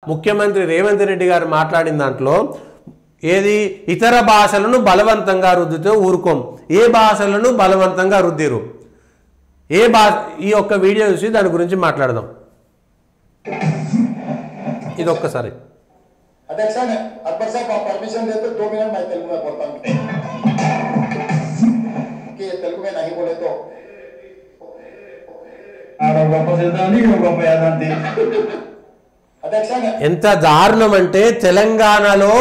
ముఖ్యమంత్రి రేవంత్ రెడ్డి గారు మాట్లాడిన దాంట్లో ఏది ఇతర భాషలను బలవంతంగా రుద్దితే ఊరుకోం, ఏ భాషలను బలవంతంగా రుద్దిరు, ఏ ఈ ఒక్క వీడియో చూసి దాని గురించి మాట్లాడదాం. ఇది ఒక్కసారి. अध्यक्ष अकबर साहब आप परमिशन दे तो 2 मिनट मैं तेलुगु में बोलता हूँ कि तेलुगु में नहीं बोले तो अध्यक्ष ఎంత దారుణం అంటే తెలంగాణలో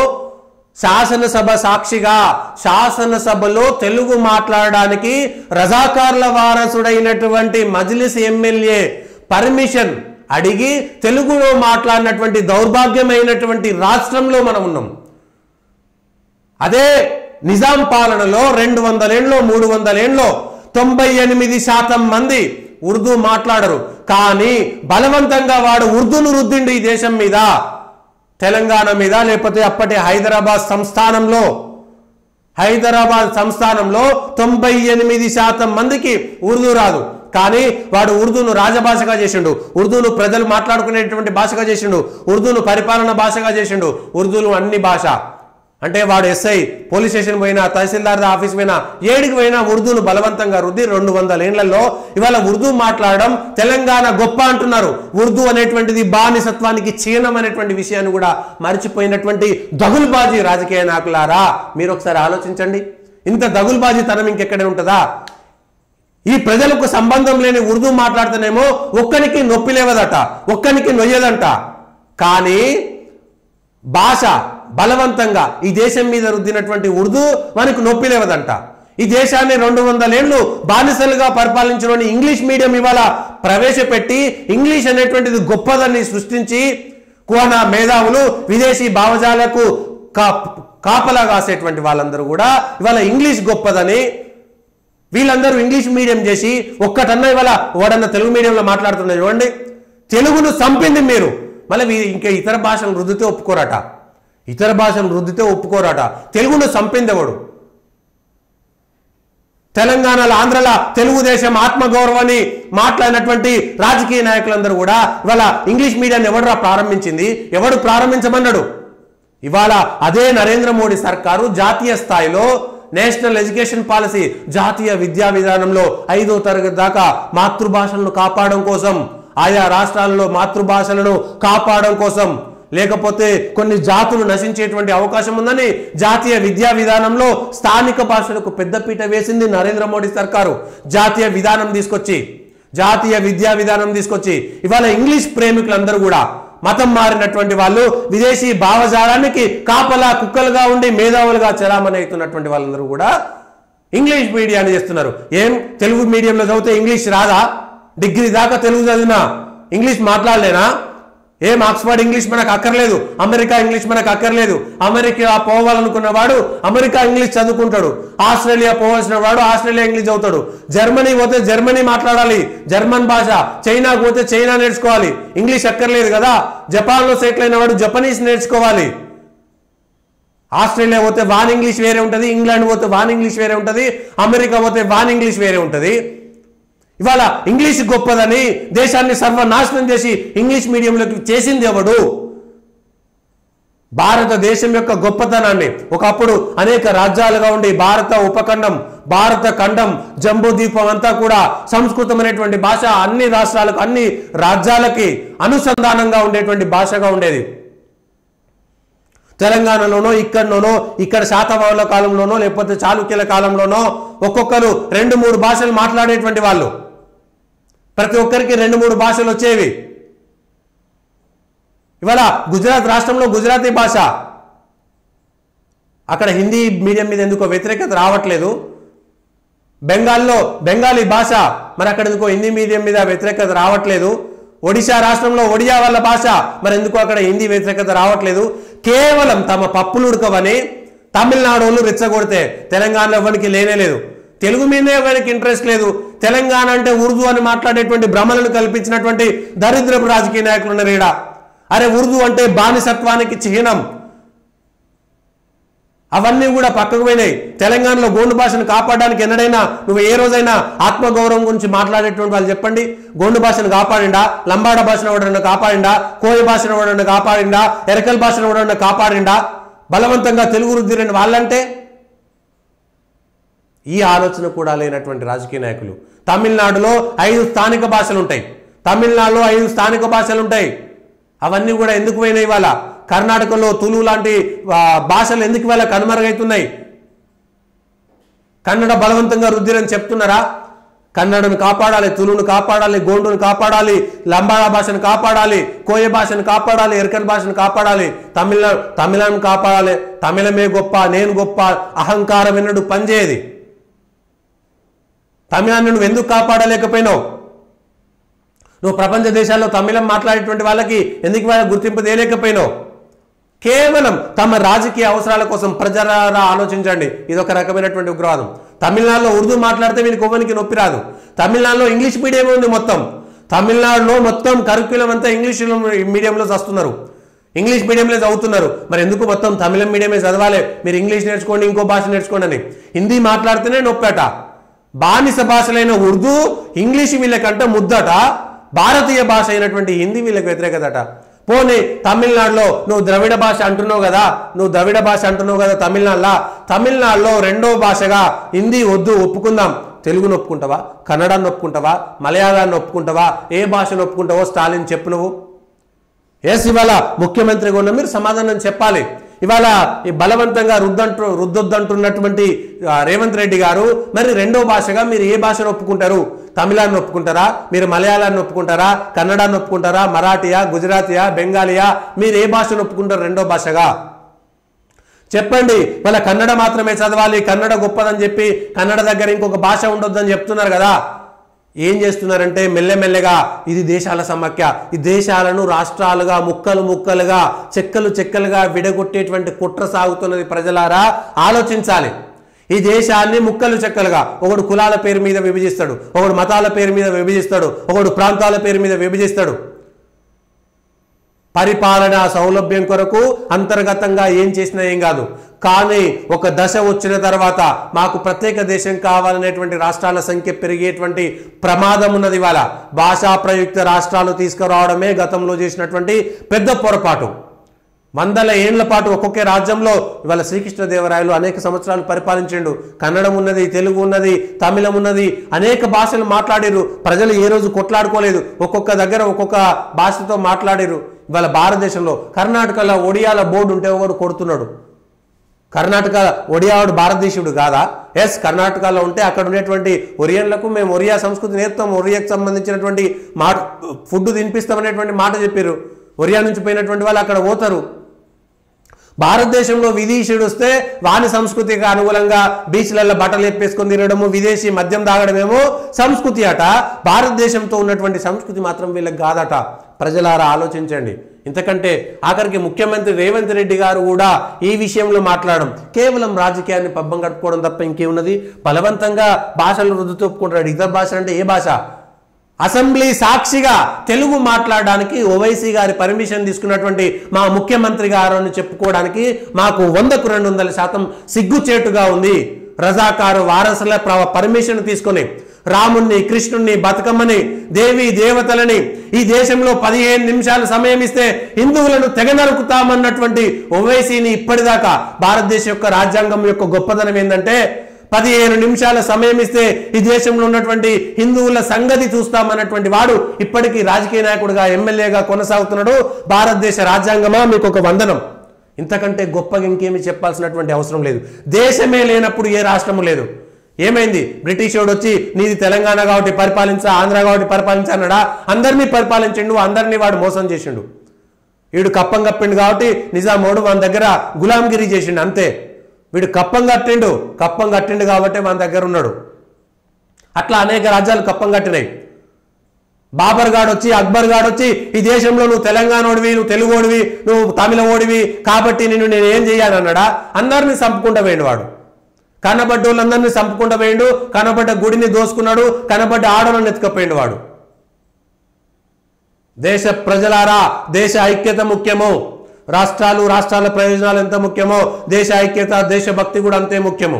శాసనసభ సాక్షిగా శాసనసభలో తెలుగు మాట్లాడడానికి రజాకార్ల వారసుడైనటువంటి మజ్లిస్ ఎమ్మెల్యే పర్మిషన్ అడిగి తెలుగులో మాట్లాడినటువంటి దౌర్భాగ్యమైనటువంటి రాష్ట్రంలో మనం ఉన్నాం. అదే నిజాం పాలనలో 200 ఏళ్ళలో 300 ఏళ్ళలో 98% మంది ఉర్దూ మాట్లాడరు, కానీ బలవంతంగా వాడు ఉర్దూను రుద్దిండు ఈ దేశం మీద, తెలంగాణ మీద. లేకపోతే అప్పటి హైదరాబాద్ సంస్థానంలో 98% మందికి ఉర్దూ రాదు, కానీ వాడు ఉర్దూను రాజభాషగా చేసిండు, ఉర్దూను ప్రజలు మాట్లాడుకునేటువంటి భాషగా చేసిండు, ఉర్దూను పరిపాలన భాషగా చేసిండు, ఉర్దూను అన్ని భాష. అంటే వాడు ఎస్ఐ పోలీస్ స్టేషన్ పోయినా, తహసీల్దార్ ఆఫీస్ పోయినా, ఏడికి పోయినా ఉర్దూను బలవంతంగా రుద్ది 200 ఏళ్లలో ఇవాళ ఉర్దూ మాట్లాడడం తెలంగాణ గొప్ప అంటున్నారు. ఉర్దూ అనేటువంటిది బానిసత్వానికి చిహ్నం అనేటువంటి విషయాన్ని కూడా మర్చిపోయినటువంటి దగులుబాజీ రాజకీయ నాయకులారా, మీరు ఒకసారి ఆలోచించండి. ఇంత దగులుబాజీ తనం ఇంకెక్కడే ఉంటుందా? ఈ ప్రజలకు సంబంధం లేని ఉర్దూ మాట్లాడితేనేమో ఒక్కనికి నొప్పి లేవదట, ఒక్కనికి నొయ్యదంట, కానీ భాష బలవంతంగా ఈ దేశం మీద రుద్దినటువంటి ఉర్దూ మనకు నొప్పి లేవదంట. ఈ దేశాన్ని 200 ఏళ్ళు బానిసలుగా పరిపాలించిన ఇంగ్లీష్ మీడియం ఇవాళ ప్రవేశపెట్టి ఇంగ్లీష్ అనేటువంటిది గొప్పదని సృష్టించి కుహనా మేధావులు విదేశీ భావజాలకు కాపలా కాసేటువంటి వాళ్ళందరూ కూడా ఇవాళ ఇంగ్లీష్ గొప్పదని, వీళ్ళందరూ ఇంగ్లీష్ మీడియం చేసి ఒక్కటన్నా ఇవాళ వాడన్నా తెలుగు మీడియంలో మాట్లాడుతున్నారు. చూడండి, తెలుగును చంపింది మీరు. మళ్ళీ ఇంకా ఇతర భాషలు రుద్దితే ఒప్పుకోరట, ఇతర భాషను రుద్దితే ఒప్పుకోరట. తెలుగును చంపింది ఎవడు? తెలంగాణలో ఆంధ్రలో తెలుగుదేశం ఆత్మగౌరవాన్ని మాట్లాడినటువంటి రాజకీయ నాయకులందరూ కూడా ఇవాళ ఇంగ్లీష్ మీడియాన్ని ఎవడురా ప్రారంభించింది, ఎవడు ప్రారంభించమన్నాడు? ఇవాళ అదే నరేంద్ర మోడీ సర్కారు జాతీయ స్థాయిలో నేషనల్ ఎడ్యుకేషన్ పాలసీ, జాతీయ విద్యా విధానంలో 5వ తరగతి దాకా మాతృభాషలను కాపాడడం కోసం, ఆయా రాష్ట్రాలలో మాతృభాషలను కాపాడడం కోసం, లేకపోతే కొన్ని జాతులు నశించేటువంటి అవకాశం ఉందని జాతీయ విద్యా విధానంలో స్థానిక భాషలకు పెద్దపీట వేసింది నరేంద్ర మోడీ సర్కారు. జాతీయ విద్యా విధానం తీసుకొచ్చి ఇవాళ ఇంగ్లీష్ ప్రేమికులందరూ కూడా మతం మారినటువంటి వాళ్ళు, విదేశీ భావజాలానికి కాపలా కుక్కలుగా ఉండి మేధావులుగా చలామణి అవుతున్నటువంటి వాళ్ళందరూ కూడా ఇంగ్లీష్ మీడియాన్ని చేస్తున్నారు. ఏం తెలుగు మీడియంలో చదివితే ఇంగ్లీష్ రాదా? డిగ్రీ దాకా తెలుగు చదివినా ఇంగ్లీష్ మాట్లాడలేనా? ఏం ఆక్స్ఫర్డ్ ఇంగ్లీష్ మనకు అక్కర్లేదు, అమెరికా ఇంగ్లీష్ మనకు అక్కర్లేదు. అమెరికా పోవాలనుకున్న వాడు అమెరికా ఇంగ్లీష్ చదువుకుంటాడు, ఆస్ట్రేలియా పోవాల్సిన వాడు ఆస్ట్రేలియా ఇంగ్లీష్ చదువుతాడు, జర్మనీ పోతే జర్మనీ మాట్లాడాలి, జర్మన్ భాష, చైనాకు పోతే చైనా నేర్చుకోవాలి, ఇంగ్లీష్ అక్కర్లేదు కదా. జపాన్లో సెటిల్ అయిన వాడు జపనీస్ నేర్చుకోవాలి. ఆస్ట్రేలియా పోతే వాన్ ఇంగ్లీష్ వేరే ఉంటుంది, ఇంగ్లాండ్ పోతే వాన్ ఇంగ్లీష్ వేరే ఉంటుంది, అమెరికా పోతే వాన్ ఇంగ్లీష్ వేరే ఉంటుంది. ఇవాళ ఇంగ్లీష్ గొప్పదని దేశాన్ని సర్వనాశనం చేసి ఇంగ్లీష్ మీడియంలోకి చేసింది ఎవడు? భారతదేశం యొక్క గొప్పతనాన్ని ఒకప్పుడు అనేక రాజ్యాలుగా ఉండి భారత ఉపఖండం, భారత ఖండం, జంబూ ద్వీపం అంతా కూడా సంస్కృతమైనటువంటి భాష అన్ని రాష్ట్రాలకు, అన్ని రాజ్యాలకి అనుసంధానంగా ఉండేటువంటి భాషగా ఉండేది. తెలంగాణలోనో ఇక్కడనోనో, ఇక్కడ శాతవాహనుల కాలంలోనో లేకపోతే చాళుక్యుల కాలంలోనో ఒక్కొక్కరు 2-3 భాషలు మాట్లాడేటువంటి వాళ్ళు, ప్రతి ఒక్కరికి 2-3 భాషలు వచ్చేవి. ఇవాళ గుజరాత్ రాష్ట్రంలో గుజరాతీ భాష, అక్కడ హిందీ మీడియం మీద ఎందుకో వ్యతిరేకత రావట్లేదు. బెంగాల్లో బెంగాలీ భాష, మరి అక్కడ ఎందుకో హిందీ మీడియం మీద వ్యతిరేకత రావట్లేదు. ఒడిశా రాష్ట్రంలో ఒడియా వాళ్ళ భాష, మరి ఎందుకో అక్కడ హిందీ వ్యతిరేకత రావట్లేదు. కేవలం తమ పప్పులు ఉడకవని తమిళనాడు వాళ్ళు రెచ్చగొడితే తెలంగాణలో ఎవరికి లేనేలేదు, తెలుగు మీదే ఎవరికి ఇంట్రెస్ట్ లేదు. తెలంగాణ అంటే ఉర్దూ అని మాట్లాడేటువంటి భ్రమలను కల్పించినటువంటి దరిద్రపు రాజకీయ నాయకులు ఉన్నారు ఈడ. అరే ఉర్దూ అంటే బానిసత్వానికి చిహ్నం, అవన్నీ కూడా పక్కకు పోయినాయి. తెలంగాణలో గోండు భాషను కాపాడడానికి ఎన్నడైనా నువ్వు ఏ రోజైనా ఆత్మగౌరవం గురించి మాట్లాడేటువంటి వాళ్ళు చెప్పండి. గోండు భాషను కాపాడిండా? లంబాడ భాషను ఎవడన్నా కాపాడిండా? కోయ భాషను ఎవడన్నా కాపాడిండా? ఎరకల్ భాషను ఎవడన్నా కాపాడిండా? బలవంతంగా తెలుగు రుద్దిరని వాళ్ళంటే ఈ ఆలోచన కూడా లేనటువంటి రాజకీయ నాయకులు. తమిళనాడులో 5 స్థానిక భాషలు ఉంటాయి. తమిళనాడులో 5 స్థానిక భాషలు ఉంటాయి. అవన్నీ కూడా ఎందుకు పోయినాయి? ఇవాళ కర్ణాటకలో తులు లాంటి భాషలు ఎందుకు ఇవాళ కనుమరుగవుతున్నాయి? కన్నడ బలవంతంగా రుద్దిరని చెప్తున్నారా? కన్నడను కాపాడాలి, తులును కాపాడాలి, గోండును కాపాడాలి, లంబాడ భాషను కాపాడాలి, కోయ భాషను కాపాడాలి, ఎరకల్ భాషను కాపాడాలి, తమిళను కాపాడాలి. తమిళమే గొప్ప, నేను గొప్ప అహంకారం ఎన్నడు పనిచేయది. తమిళాన్ని నువ్వు ఎందుకు కాపాడలేకపోయినావు? నువ్వు ప్రపంచ దేశాల్లో తమిళం మాట్లాడేటువంటి వాళ్ళకి ఎందుకు వాళ్ళ గుర్తింపు తేలేకపోయినావు? కేవలం తమ రాజకీయ అవసరాల కోసం ప్రజలారా ఆలోచించండి. ఇదొక రకమైనటువంటి ఉగ్రవాదం. తమిళనాడులో ఉర్దూ మాట్లాడితే వీనికి ఒవ్వనికి నొప్పి రాదు. తమిళనాడులో ఇంగ్లీష్ మీడియం ఉంది. మొత్తం తమిళనాడులో మొత్తం కరిక్యులం అంతా ఇంగ్లీష్ మీడియంలో చదువుతున్నారు, ఇంగ్లీష్ మీడియంలో చదువుతున్నారు. మరి ఎందుకు మొత్తం తమిళం మీడియమే చదవాలి? మీరు ఇంగ్లీష్ నేర్చుకోండి, ఇంకో భాష నేర్చుకోండి అని. హిందీ మాట్లాడితేనే నొప్పేట. బానిస భాషలైన ఉర్దూ, ఇంగ్లీష్ వీళ్ళకంటే ముద్దట. భారతీయ భాష అయినటువంటి హిందీ వీళ్ళకి వ్యతిరేకతట. పోనీ తమిళనాడులో నువ్వు ద్రవిడ భాష అంటున్నావు కదా, తమిళనాడులో రెండో భాషగా హిందీ వద్దు, ఒప్పుకుందాం. తెలుగును ఒప్పుకుంటావా? కన్నడాన్ని ఒప్పుకుంటావా? మలయాళాన్ని ఒప్పుకుంటావా? ఏ భాషను ఒప్పుకుంటావో స్టాలిన్ చెప్పు నువ్వు. ఇవాళ ముఖ్యమంత్రిగా ఉన్న మీరు సమాధానం చెప్పాలి. ఇవాళ ఈ బలవంతంగా రుద్దొద్దంటున్నటువంటి రేవంత్ రెడ్డి గారు మరి రెండో భాషగా మీరు ఏ భాషను ఒప్పుకుంటారు? తమిళాన్ని ఒప్పుకుంటారా? మీరు మలయాళాన్ని ఒప్పుకుంటారా? కన్నడాన్ని ఒప్పుకుంటారా? మరాఠీయా, గుజరాతీయా, బెంగాలీయా? మీరు ఏ భాషను ఒప్పుకుంటారు రెండో భాషగా? చెప్పండి. వాళ్ళ కన్నడ మాత్రమే చదవాలి, కన్నడ గొప్పదని చెప్పి కన్నడ దగ్గర ఇంకొక భాష ఉండొద్దని చెప్తున్నారు కదా. ఏం చేస్తున్నారంటే మెల్లమెల్లగా ఇది దేశాల సమాఖ్య, ఈ దేశాలను రాష్ట్రాలుగా ముక్కలుగా చెక్కలుగా విడగొట్టేటువంటి కుట్ర సాగుతున్నది. ప్రజలారా ఆలోచించాలి. ఈ దేశాన్ని ముక్కలు చెక్కలుగా ఒకడు కులాల పేరు మీద విభజిస్తాడు, ఒకడు మతాల పేరు మీద విభజిస్తాడు, ఒకడు ప్రాంతాల పేరు మీద విభజిస్తాడు. పరిపాలనా సౌలభ్యం కొరకు అంతర్గతంగా ఏం చేసినా ఏం కాదు. కానీ ఒక దశ వచ్చిన తర్వాత మాకు ప్రత్యేక దేశం కావాలనేటువంటి రాష్ట్రాల సంఖ్య పెరిగేటువంటి ప్రమాదం ఉన్నది. ఇవాళ భాషా ప్రయుక్త రాష్ట్రాలు తీసుకురావడమే గతంలో చేసినటువంటి పెద్ద పొరపాటు. 100 ఏళ్ల పాటు ఒక్కొక్క రాజ్యంలో ఇవాళ శ్రీకృష్ణదేవరాయలు అనేక సంవత్సరాలు పరిపాలించిండు. కన్నడం ఉన్నది, తెలుగు ఉన్నది, తమిళం ఉన్నది, అనేక భాషలు మాట్లాడిరు. ప్రజలు ఏ రోజు కొట్లాడుకోలేదు, ఒక్కొక్క దగ్గర ఒక్కొక్క భాషతో మాట్లాడిరు. ఇవాళ భారతదేశంలో కర్ణాటకలో ఒడియాల బోర్డు ఉంటే ఒకడు కొడుతున్నాడు. కర్ణాటక ఒడియావాడు భారతదేశుడు కాదా? ఎస్, కర్ణాటకలో ఉంటే అక్కడ ఉండేటువంటి ఒరియన్లకు మేము ఒరియా సంస్కృతి నేర్పుతాం, ఒరియాకు సంబంధించినటువంటి ఫుడ్ తినిపిస్తామనేటువంటి మాట చెప్పారు. ఒరియా నుంచి పోయినటువంటి వాళ్ళు అక్కడ పోతారు. భారతదేశంలో విదేశీయుడు వస్తే వాని సంస్కృతికి అనుగుణంగా బీచ్లలో బట్టలు ఎప్పేసుకొని తినడము, విదేశీ మద్యం తాగడమేమో సంస్కృతి అట. భారతదేశంతో ఉన్నటువంటి సంస్కృతి మాత్రం వీళ్ళకి కాదట. ప్రజలారా ఆలోచించండి. ఇంతకంటే ఆఖరికి ముఖ్యమంత్రి రేవంత్ రెడ్డి గారు కూడా ఈ విషయంలో మాట్లాడడం కేవలం రాజకీయాన్ని పబ్బం కట్టుకోవడం తప్ప ఇంకేమున్నది? బలవంతంగా భాషలు రుద్దుతూ ఒప్పుకుంటాడు. ఇతర భాష అంటే ఏ భాష? అసెంబ్లీ సాక్షిగా తెలుగు మాట్లాడడానికి ఓవైసీ గారి పర్మిషన్ తీసుకున్నటువంటి మా ముఖ్యమంత్రి గారు అని చెప్పుకోవడానికి మాకు 100కు 200% సిగ్గుచేటుగా ఉంది. రజాకారు వారసుల పర్మిషన్ తీసుకొని రాముణ్ణి, కృష్ణుణ్ణి, బతుకమ్మని, దేవి దేవతలని ఈ దేశంలో 15 నిమిషాలు సమయం ఇస్తే హిందువులను తెగ నరుకుతామన్నటువంటి ఓవైసీని ఇప్పటిదాకా భారతదేశం యొక్క రాజ్యాంగం యొక్క గొప్పదనం ఏంటంటే 15 నిమిషాల సమయం ఇస్తే ఈ దేశంలో ఉన్నటువంటి హిందువుల సంగతి చూస్తామన్నటువంటి వాడు ఇప్పటికీ రాజకీయ నాయకుడిగా, ఎమ్మెల్యేగా కొనసాగుతున్నాడు. భారతదేశ రాజ్యాంగమా మీకు ఒక వందనం. ఇంతకంటే గొప్పగా ఇంకేమి చెప్పాల్సినటువంటి అవసరం లేదు. దేశమే లేనప్పుడు ఏ రాష్ట్రము లేదు. ఏమైంది? బ్రిటిష్ వాడు వచ్చి నీది తెలంగాణ కాబట్టి పరిపాలించా, ఆంధ్ర కాబట్టి పరిపాలించా అన్నాడా? అందరినీ పరిపాలించిండు, అందరినీ వాడు మోసం చేసిండు. వీడు కప్పం కప్పిండు కాబట్టి నిజామోడు మన దగ్గర గులాంగిరి చేసిండు అంతే. వీడు కప్పం కట్టిండు కాబట్టి మన దగ్గర ఉన్నాడు. అట్లా అనేక రాజ్యాలు కప్పం కట్టినాయి. బాబర్ గాడు వచ్చి, అక్బర్ గాడు వచ్చి ఈ దేశంలో నువ్వు తెలంగాణోడివి, నువ్వు తెలుగు ఓడివి, నువ్వు తమిళ ఓడివి కాబట్టి నేను ఏం చేయాలన్నాడా? అందరినీ చంపుకుంటూ పోయిండు వాడు. కనబడ్డ వాళ్ళందరినీ చంపుకుంటూ పోయిండు. కనబడ్డ గుడిని దోసుకున్నాడు, కనబడ్డ ఆడలను ఎత్తుకపోయిండు వాడు. దేశ ప్రజలారా, దేశ ఐక్యత ముఖ్యము. రాష్ట్రాలు రాష్ట్రాల ప్రయోజనాలు ఎంత ముఖ్యమో దేశ ఐక్యత దేశభక్తి కూడా అంతే ముఖ్యము.